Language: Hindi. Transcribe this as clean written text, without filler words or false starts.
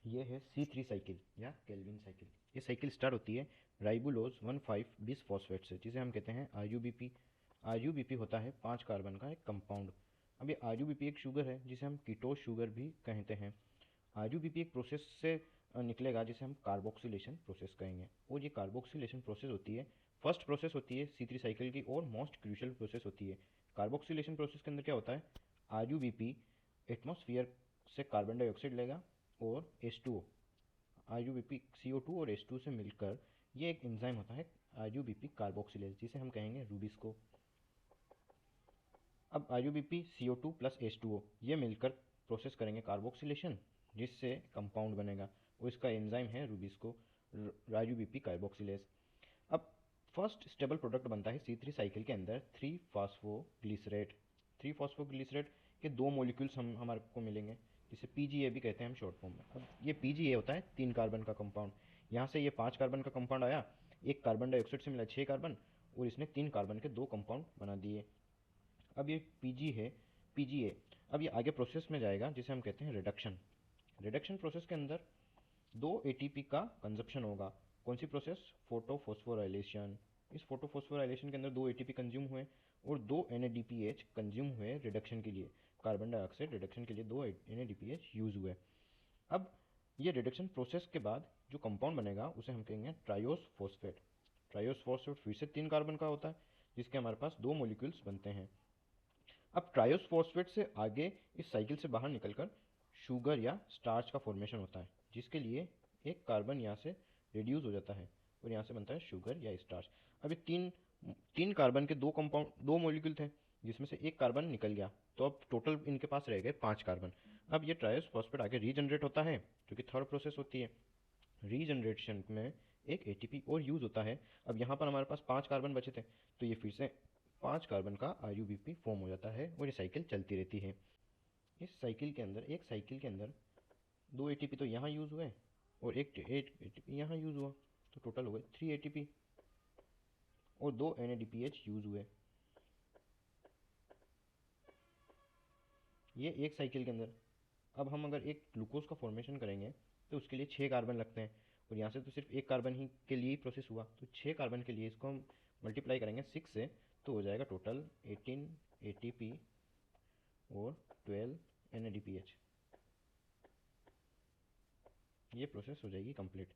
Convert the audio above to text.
ये है C3 साइकिल या केल्विन साइकिल। ये साइकिल स्टार्ट होती है राइबुलोज 1,5 बिस फॉस्फेट से, जिसे हम कहते हैं RUBP। RUBP होता है 5 कार्बन का एक कंपाउंड। अब ये RUBP एक शुगर है जिसे हम कीटोस शुगर भी कहते हैं। RUBP एक प्रोसेस से निकलेगा जिसे हम कार्बोक्सिलेशन प्रोसेस कहेंगे, और ये कार्बोक्सिलेशन प्रोसेस होती है फर्स्ट प्रोसेस होती है C3 साइकिल की, और मोस्ट क्रूशियल प्रोसेस होती है। कार्बोक्सिलेशन प्रोसेस के अंदर क्या होता है, RUBP एटमॉस्फेयर से कार्बन डाइऑक्साइड लेगा और H2O, RUBP CO2 और H2 से मिलकर ये एक एंजाइम होता है RUBP कार्बोक्सिलेज, जिसे हम कहेंगे रूबिस्को। अब RUBP CO2 प्लस H2O ये मिलकर प्रोसेस करेंगे कार्बोक्सिलेशन, जिससे कंपाउंड बनेगा, और इसका एंजाइम है रूबिस्को RUBP कार्बोक्सिलेज। अब फर्स्ट स्टेबल प्रोडक्ट बनता है C3 साइकिल के अंदर 3-फॉस्फोग्लिसरेट। 3-फॉस्फोग्लिसरेट के दो मॉलिक्यूल्स हमारे को मिलेंगे, जिसे PGA भी कहते हैं हम शॉर्ट फॉर्म में। अब ये PGA होता है 3 कार्बन का कंपाउंड। यहाँ से ये 5 कार्बन का कंपाउंड आया, एक कार्बन डाइऑक्साइड से मिला 6 कार्बन, और इसने 3 कार्बन के 2 कंपाउंड बना दिए। अब ये PGA अब ये आगे प्रोसेस में जाएगा जिसे हम कहते हैं रिडक्शन। रिडक्शन प्रोसेस के अंदर 2 ATP का कंजप्शन होगा। कौन सी प्रोसेस, फोटोफॉस्फोराइलेशन। इस फोटोफॉस्फोराइलेशन के अंदर 2 ATP कंज्यूम हुए और 2 NADPH कंज्यूम हुए रिडक्शन के लिए। कार्बन डाइऑक्साइड रिडक्शन के लिए 2 NADPH यूज हुए। अब ये रिडक्शन प्रोसेस के बाद जो कंपाउंड बनेगा उसे हम कहेंगे ट्रायोस फॉस्फेट। ट्रायोस फॉस्फेट फिर से 3 कार्बन का होता है, जिसके हमारे पास 2 मॉलिक्यूल्स बनते हैं। अब ट्रायोस फॉस्फेट से आगे इस साइकिल से बाहर निकलकर शुगर या स्टार्च का फॉर्मेशन होता है, जिसके लिए एक कार्बन यहाँ से रिड्यूस हो जाता है और यहाँ से बनता है शुगर या स्टार्च। अब ये तीन कार्बन के 2 कंपाउंड 2 मॉलिक्यूल थे, जिसमें से एक कार्बन निकल गया, तो अब टोटल इनके पास रह गए 5 कार्बन। अब ये ट्रायोस फॉस्फेट आगे रीजनरेट होता है, जो कि थर्ड प्रोसेस होती है। रीजनरेशन में एक ATP और यूज होता है। अब यहाँ पर हमारे पास 5 कार्बन बचे थे, तो ये फिर से 5 कार्बन का RUBP फॉर्म हो जाता है, और ये साइकिल चलती रहती है। इस साइकिल के अंदर एक साइकिल के अंदर 2 ATP तो यहाँ यूज हुए और एक ATP यहाँ यूज हुआ, तो टोटल हो गए 3 ATP, और 2 NADPH यूज हुए। ये एक साइकिल के अंदर। अब हम अगर एक ग्लूकोज का फॉर्मेशन करेंगे तो उसके लिए 6 कार्बन लगते हैं, और यहाँ से तो सिर्फ एक कार्बन ही के लिए ही प्रोसेस हुआ, तो 6 कार्बन के लिए इसको हम मल्टीप्लाई करेंगे 6 से, तो हो जाएगा टोटल 18 ATP और 12 NADPH। ये प्रोसेस हो जाएगी कंप्लीट।